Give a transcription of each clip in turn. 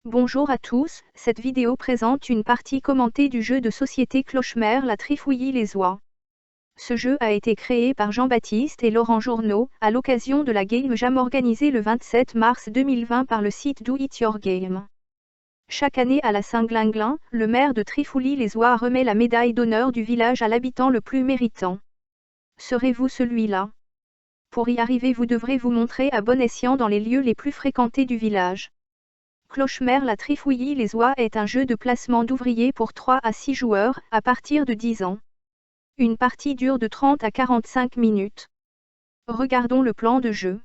Bonjour à tous, cette vidéo présente une partie commentée du jeu de société Clochemer la Trifouillis-les-Oies. Ce jeu a été créé par Jean-Baptiste et Laurent Journeau, à l'occasion de la Game Jam organisée le 27 mars 2020 par le site Do It Your Game. Chaque année à la Saint-Glinglin, le maire de Trifouillis-les-Oies remet la médaille d'honneur du village à l'habitant le plus méritant. Serez-vous celui-là? Pour y arriver, vous devrez vous montrer à bon escient dans les lieux les plus fréquentés du village. Clochemer la Trifouillis-les-Oies est un jeu de placement d'ouvriers pour 3 à 6 joueurs, à partir de 10 ans. Une partie dure de 30 à 45 minutes. Regardons le plan de jeu.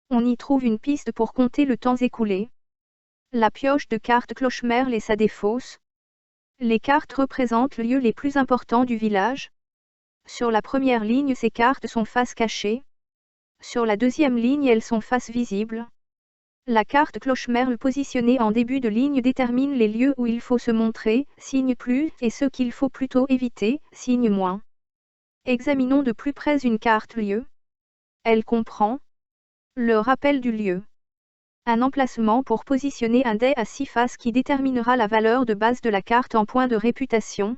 On y trouve une piste pour compter le temps écoulé. La pioche de cartes Clochemer laisse à défausse. Les cartes représentent les lieux les plus importants du village. Sur la première ligne, ces cartes sont face cachée. Sur la deuxième ligne, elles sont face visible. La carte Clochemer positionnée en début de ligne détermine les lieux où il faut se montrer, signe plus, et ceux qu'il faut plutôt éviter, signe moins. Examinons de plus près une carte lieu. Elle comprend le rappel du lieu, un emplacement pour positionner un dé à 6 faces qui déterminera la valeur de base de la carte en points de réputation.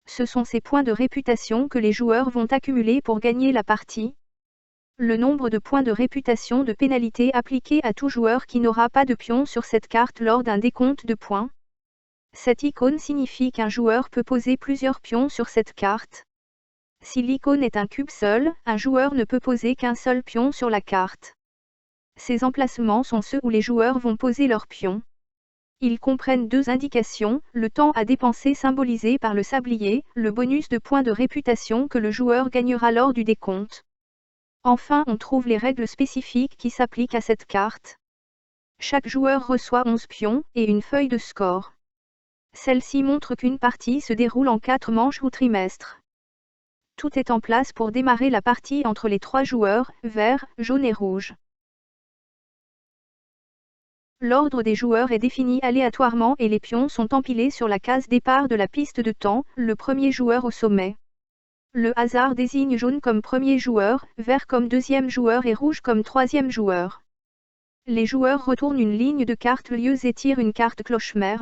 Ce sont ces points de réputation que les joueurs vont accumuler pour gagner la partie. Le nombre de points de réputation de pénalité appliqué à tout joueur qui n'aura pas de pion sur cette carte lors d'un décompte de points. Cette icône signifie qu'un joueur peut poser plusieurs pions sur cette carte. Si l'icône est un cube seul, un joueur ne peut poser qu'un seul pion sur la carte. Ces emplacements sont ceux où les joueurs vont poser leurs pions. Ils comprennent deux indications, le temps à dépenser symbolisé par le sablier, le bonus de points de réputation que le joueur gagnera lors du décompte. Enfin, on trouve les règles spécifiques qui s'appliquent à cette carte. Chaque joueur reçoit 11 pions et une feuille de score. Celle-ci montre qu'une partie se déroule en 4 manches ou trimestres. Tout est en place pour démarrer la partie entre les 3 joueurs, vert, jaune et rouge. L'ordre des joueurs est défini aléatoirement et les pions sont empilés sur la case départ de la piste de temps, le premier joueur au sommet. Le hasard désigne jaune comme premier joueur, vert comme deuxième joueur et rouge comme troisième joueur. Les joueurs retournent une ligne de cartes lieux et tirent une carte Clochemer.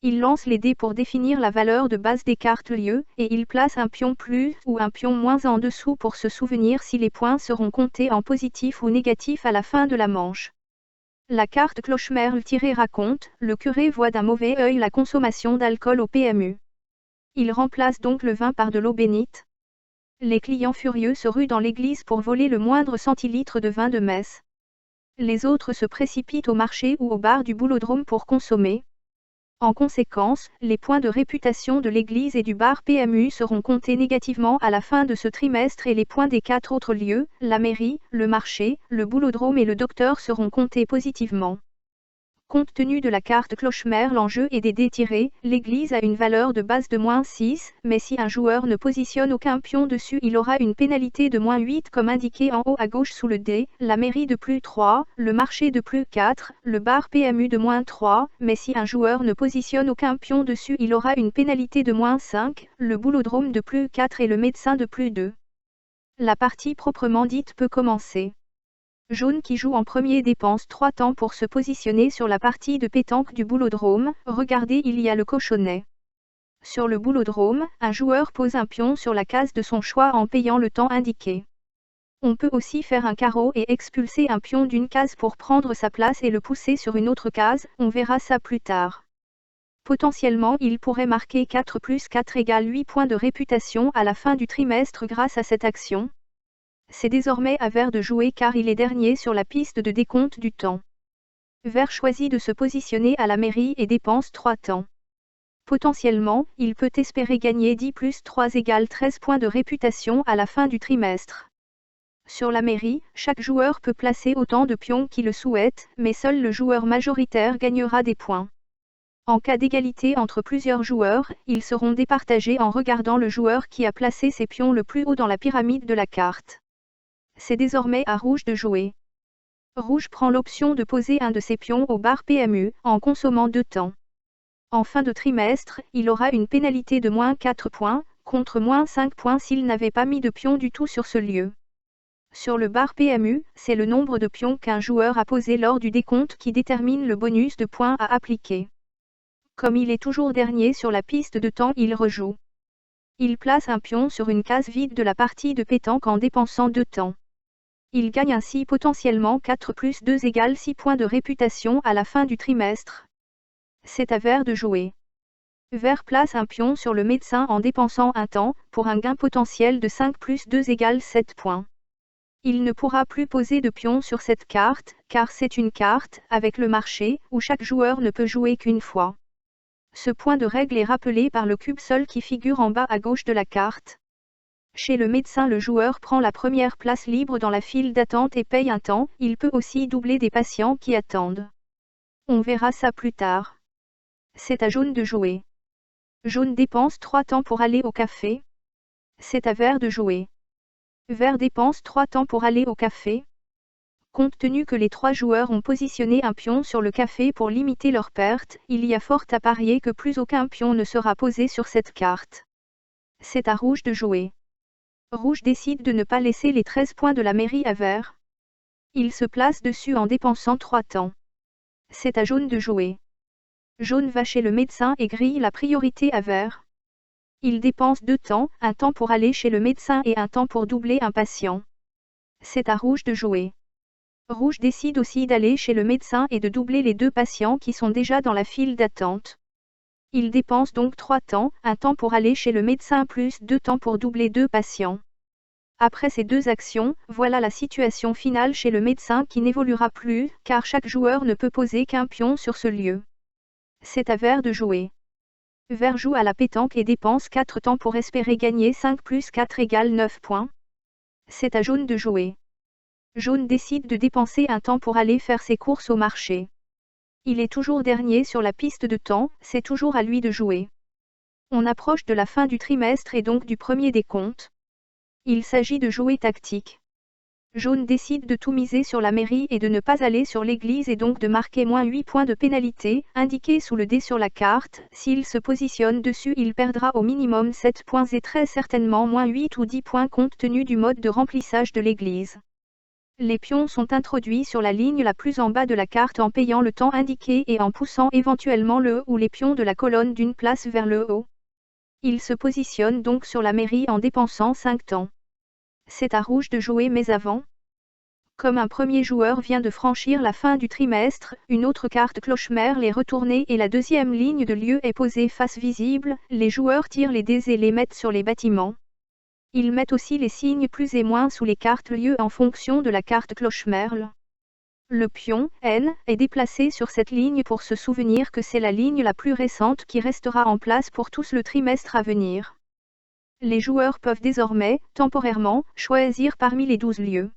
Ils lancent les dés pour définir la valeur de base des cartes lieux, et ils placent un pion plus ou un pion moins en dessous pour se souvenir si les points seront comptés en positif ou négatif à la fin de la manche. La carte Clochemer tirée raconte, le curé voit d'un mauvais œil la consommation d'alcool au PMU. Il remplace donc le vin par de l'eau bénite. Les clients furieux se ruent dans l'église pour voler le moindre centilitre de vin de messe. Les autres se précipitent au marché ou au bar du boulodrome pour consommer. En conséquence, les points de réputation de l'église et du bar PMU seront comptés négativement à la fin de ce trimestre et les points des 4 autres lieux, la mairie, le marché, le boulodrome et le docteur seront comptés positivement. Compte tenu de la carte Clochemer, l'enjeu est des dés tirés, l'église a une valeur de base de -6, mais si un joueur ne positionne aucun pion dessus, il aura une pénalité de -8 comme indiqué en haut à gauche sous le dé, la mairie de +3, le marché de +4, le bar PMU de -3, mais si un joueur ne positionne aucun pion dessus, il aura une pénalité de -5, le boulodrome de +4 et le médecin de +2. La partie proprement dite peut commencer. Jaune qui joue en premier dépense 3 temps pour se positionner sur la partie de pétanque du boulodrome. Regardez, il y a le cochonnet. Sur le boulodrome, un joueur pose un pion sur la case de son choix en payant le temps indiqué. On peut aussi faire un carreau et expulser un pion d'une case pour prendre sa place et le pousser sur une autre case, on verra ça plus tard. Potentiellement, il pourrait marquer 4 + 4 = 8 points de réputation à la fin du trimestre grâce à cette action. C'est désormais à vert de jouer car il est dernier sur la piste de décompte du temps. Vert choisit de se positionner à la mairie et dépense 3 temps. Potentiellement, il peut espérer gagner 10 + 3 = 13 points de réputation à la fin du trimestre. Sur la mairie, chaque joueur peut placer autant de pions qu'il le souhaite, mais seul le joueur majoritaire gagnera des points. En cas d'égalité entre plusieurs joueurs, ils seront départagés en regardant le joueur qui a placé ses pions le plus haut dans la pyramide de la carte. C'est désormais à rouge de jouer. Rouge prend l'option de poser un de ses pions au bar PMU, en consommant 2 temps. En fin de trimestre, il aura une pénalité de -4 points, contre -5 points s'il n'avait pas mis de pion du tout sur ce lieu. Sur le bar PMU, c'est le nombre de pions qu'un joueur a posé lors du décompte qui détermine le bonus de points à appliquer. Comme il est toujours dernier sur la piste de temps, il rejoue. Il place un pion sur une case vide de la partie de pétanque en dépensant 2 temps. Il gagne ainsi potentiellement 4 plus 2 égale 6 points de réputation à la fin du trimestre. C'est à Vert de jouer. Vert place un pion sur le médecin en dépensant un temps, pour un gain potentiel de 5 plus 2 égale 7 points. Il ne pourra plus poser de pion sur cette carte, car c'est une carte, avec le marché, où chaque joueur ne peut jouer qu'une fois. Ce point de règle est rappelé par le cube sol qui figure en bas à gauche de la carte. Chez le médecin, le joueur prend la première place libre dans la file d'attente et paye un temps, il peut aussi doubler des patients qui attendent. On verra ça plus tard. C'est à Jaune de jouer. Jaune dépense 3 temps pour aller au café. C'est à Vert de jouer. Vert dépense 3 temps pour aller au café. Compte tenu que les 3 joueurs ont positionné un pion sur le café pour limiter leurs pertes, il y a fort à parier que plus aucun pion ne sera posé sur cette carte. C'est à Rouge de jouer. Rouge décide de ne pas laisser les 13 points de la mairie à Vert. Il se place dessus en dépensant 3 temps. C'est à Jaune de jouer. Jaune va chez le médecin et grille la priorité à Vert. Il dépense 2 temps, un temps pour aller chez le médecin et un temps pour doubler un patient. C'est à Rouge de jouer. Rouge décide aussi d'aller chez le médecin et de doubler les 2 patients qui sont déjà dans la file d'attente. Il dépense donc 3 temps, un temps pour aller chez le médecin plus 2 temps pour doubler 2 patients. Après ces 2 actions, voilà la situation finale chez le médecin qui n'évoluera plus, car chaque joueur ne peut poser qu'un pion sur ce lieu. C'est à Vert de jouer. Vert joue à la pétanque et dépense 4 temps pour espérer gagner 5 plus 4 égale 9 points. C'est à Jaune de jouer. Jaune décide de dépenser un temps pour aller faire ses courses au marché. Il est toujours dernier sur la piste de temps, c'est toujours à lui de jouer. On approche de la fin du trimestre et donc du premier décompte. Il s'agit de jouer tactique. Jaune décide de tout miser sur la mairie et de ne pas aller sur l'église et donc de marquer moins 8 points de pénalité, indiqués sous le dé sur la carte. S'il se positionne dessus, il perdra au minimum 7 points et très certainement moins 8 ou 10 points compte tenu du mode de remplissage de l'église. Les pions sont introduits sur la ligne la plus en bas de la carte en payant le temps indiqué et en poussant éventuellement le ou les pions de la colonne d'une place vers le haut. Ils se positionnent donc sur la mairie en dépensant 5 temps. C'est à Rouge de jouer mais avant. Comme un premier joueur vient de franchir la fin du trimestre, une autre carte cloche-merle est retournée et la deuxième ligne de lieu est posée face visible, les joueurs tirent les dés et les mettent sur les bâtiments. Ils mettent aussi les signes plus et moins sous les cartes lieu en fonction de la carte cloche-merle. Le pion, N, est déplacé sur cette ligne pour se souvenir que c'est la ligne la plus récente qui restera en place pour tout le trimestre à venir. Les joueurs peuvent désormais, temporairement, choisir parmi les 12 lieux.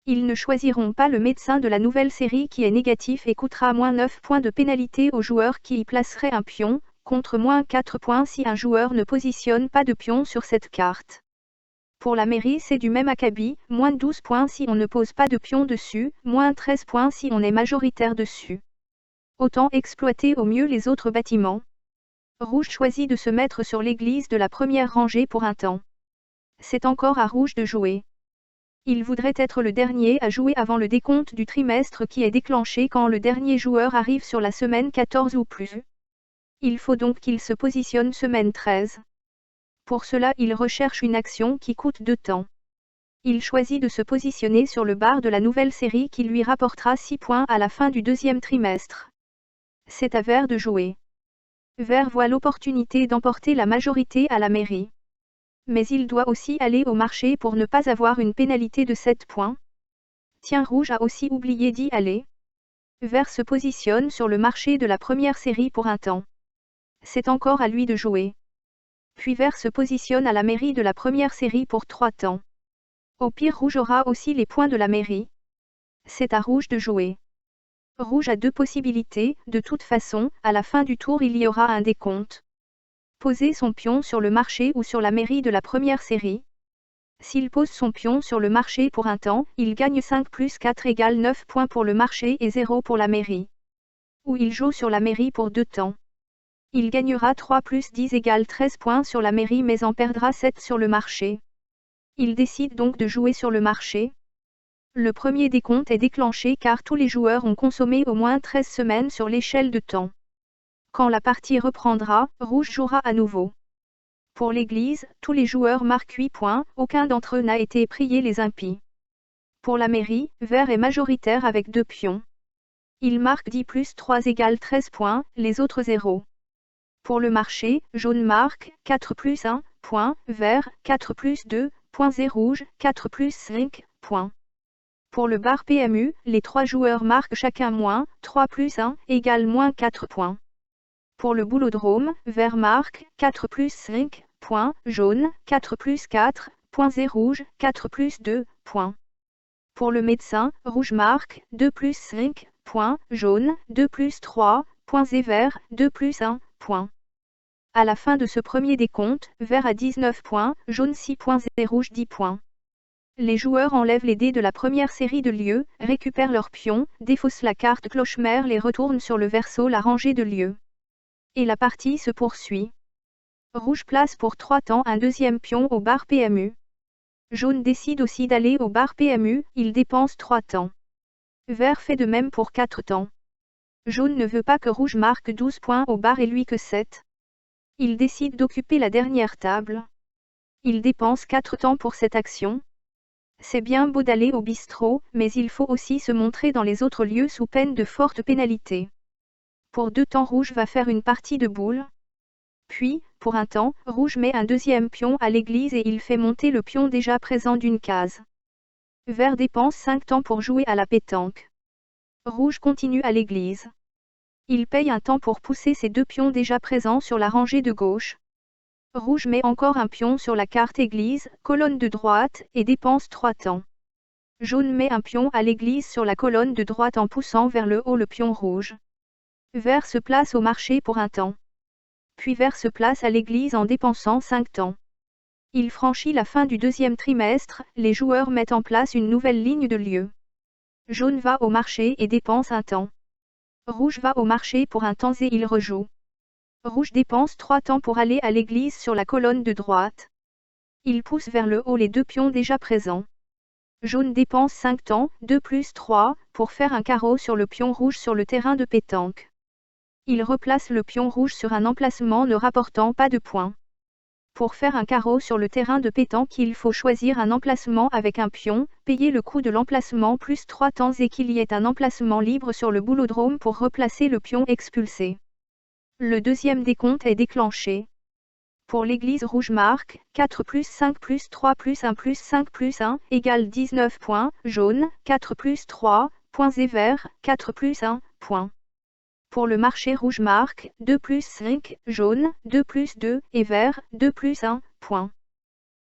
Ils ne choisiront pas le médecin de la nouvelle série qui est négatif et coûtera moins 9 points de pénalité aux joueurs qui y placeraient un pion, contre moins 4 points si un joueur ne positionne pas de pion sur cette carte. Pour la mairie c'est du même acabit, moins 12 points si on ne pose pas de pion dessus, moins 13 points si on est majoritaire dessus. Autant exploiter au mieux les autres bâtiments. Rouge choisit de se mettre sur l'église de la première rangée pour un temps. C'est encore à Rouge de jouer. Il voudrait être le dernier à jouer avant le décompte du trimestre qui est déclenché quand le dernier joueur arrive sur la semaine 14 ou plus. Il faut donc qu'il se positionne semaine 13. Pour cela il recherche une action qui coûte 2 temps. Il choisit de se positionner sur le bar de la nouvelle série qui lui rapportera 6 points à la fin du deuxième trimestre. C'est à Vert de jouer. Vert voit l'opportunité d'emporter la majorité à la mairie. Mais il doit aussi aller au marché pour ne pas avoir une pénalité de 7 points. Tiens, Rouge a aussi oublié d'y aller. Vert se positionne sur le marché de la première série pour un temps. C'est encore à lui de jouer. Puis Vert se positionne à la mairie de la première série pour 3 temps. Au pire Rouge aura aussi les points de la mairie. C'est à Rouge de jouer. Rouge a 2 possibilités, de toute façon, à la fin du tour il y aura un décompte. Poser son pion sur le marché ou sur la mairie de la première série. S'il pose son pion sur le marché pour un temps, il gagne 5 plus 4 égale 9 points pour le marché et 0 pour la mairie. Ou il joue sur la mairie pour 2 temps. Il gagnera 3 plus 10 égale 13 points sur la mairie mais en perdra 7 sur le marché. Il décide donc de jouer sur le marché. Le premier décompte est déclenché car tous les joueurs ont consommé au moins 13 semaines sur l'échelle de temps. Quand la partie reprendra, rouge jouera à nouveau. Pour l'église, tous les joueurs marquent 8 points, aucun d'entre eux n'a été prié les impies. Pour la mairie, vert est majoritaire avec 2 pions. Il marque 10 plus 3 égale 13 points, les autres 0. Pour le marché, jaune marque 4 plus 1 point, vert 4 plus 2 points et rouge 4 plus 5 points. Pour le bar PMU, les 3 joueurs marquent chacun moins 3 plus 1 égale moins 4 points. Pour le boulodrome, vert marque 4 plus 5 points, jaune 4 plus 4 points et rouge 4 plus 2 points. Pour le médecin, rouge marque 2 plus 5 points, jaune 2 plus 3 points et vert 2 plus 1 point. À la fin de ce premier décompte, vert a 19 points, jaune 6 points et rouge 10 points. Les joueurs enlèvent les dés de la première série de lieux, récupèrent leurs pions, défaussent la carte cloche-mère, les retournent sur le verso la rangée de lieux. Et la partie se poursuit. Rouge place pour 3 temps un deuxième pion au bar PMU. Jaune décide aussi d'aller au bar PMU, il dépense 3 temps. Vert fait de même pour 4 temps. Jaune ne veut pas que rouge marque 12 points au bar et lui que 7. Il décide d'occuper la dernière table. Il dépense 4 temps pour cette action. C'est bien beau d'aller au bistrot, mais il faut aussi se montrer dans les autres lieux sous peine de fortes pénalités. Pour 2 temps, rouge va faire une partie de boules. Puis, pour un temps, rouge met un deuxième pion à l'église et il fait monter le pion déjà présent d'une case. Vert dépense 5 temps pour jouer à la pétanque. Rouge continue à l'église. Il paye un temps pour pousser ses 2 pions déjà présents sur la rangée de gauche. Rouge met encore un pion sur la carte église, colonne de droite, et dépense 3 temps. Jaune met un pion à l'église sur la colonne de droite en poussant vers le haut le pion rouge. Vert se place au marché pour un temps. Puis vert se place à l'église en dépensant 5 temps. Il franchit la fin du deuxième trimestre, les joueurs mettent en place une nouvelle ligne de lieu. Jaune va au marché et dépense un temps. Rouge va au marché pour un temps et il rejoue. Rouge dépense 3 temps pour aller à l'église sur la colonne de droite. Il pousse vers le haut les 2 pions déjà présents. Jaune dépense 5 temps, 2 plus 3, pour faire un carreau sur le pion rouge sur le terrain de pétanque. Il replace le pion rouge sur un emplacement ne rapportant pas de points. Pour faire un carreau sur le terrain de pétanque, il faut choisir un emplacement avec un pion, payer le coût de l'emplacement plus 3 temps et qu'il y ait un emplacement libre sur le boulodrome pour replacer le pion expulsé. Le deuxième décompte est déclenché. Pour l'église rouge marque 4 plus 5 plus 3 plus 1 plus 5 plus 1 égale 19 points, jaune 4 plus 3 points et vert 4 plus 1 point. Pour le marché rouge marque 2 plus 5, jaune 2 plus 2 et vert 2 plus 1 point.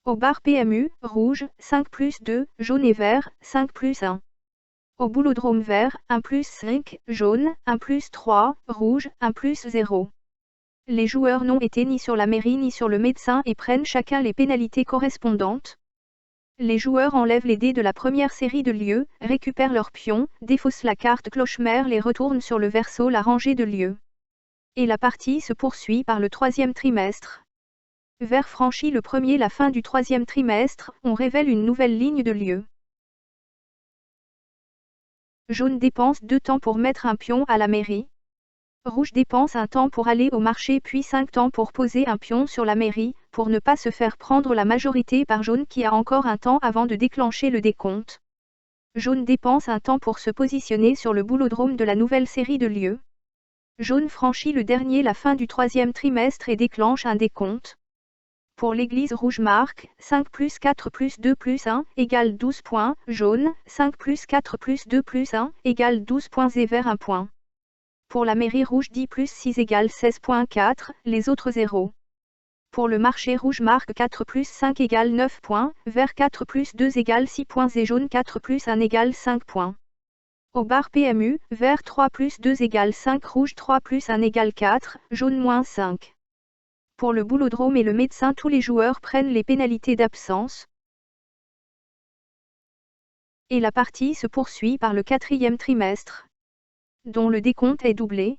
Au bar PMU, rouge 5 plus 2, jaune et vert 5 plus 1. Au boulodrome vert 1 plus 5, jaune 1 plus 3, rouge 1 plus 0. Les joueurs n'ont été ni sur la mairie ni sur le médecin et prennent chacun les pénalités correspondantes. Les joueurs enlèvent les dés de la première série de lieux, récupèrent leurs pions, défaussent la carte cloche-mère, les retournent sur le verso la rangée de lieux. Et la partie se poursuit par le troisième trimestre. Vert franchit le premier la fin du troisième trimestre, on révèle une nouvelle ligne de lieux. Jaune dépense 2 temps pour mettre un pion à la mairie. Rouge dépense un temps pour aller au marché puis 5 temps pour poser un pion sur la mairie, pour ne pas se faire prendre la majorité par jaune qui a encore un temps avant de déclencher le décompte. Jaune dépense un temps pour se positionner sur le boulodrome de la nouvelle série de lieux. Jaune franchit le dernier la fin du troisième trimestre et déclenche un décompte. Pour l'église rouge marque 5 plus 4 plus 2 plus 1 égale 12 points, jaune 5 plus 4 plus 2 plus 1 égale 12 points et vert 1 point. Pour la mairie rouge 10 plus 6 égale 16.4, les autres 0. Pour le marché rouge marque 4 plus 5 égale 9 points, vert 4 plus 2 égale 6 points et jaune 4 plus 1 égale 5 points. Au bar PMU, vert 3 plus 2 égale 5, rouge 3 plus 1 égale 4, jaune moins 5. Pour le boulodrome et le médecin, tous les joueurs prennent les pénalités d'absence. Et la partie se poursuit par le quatrième trimestre, dont le décompte est doublé.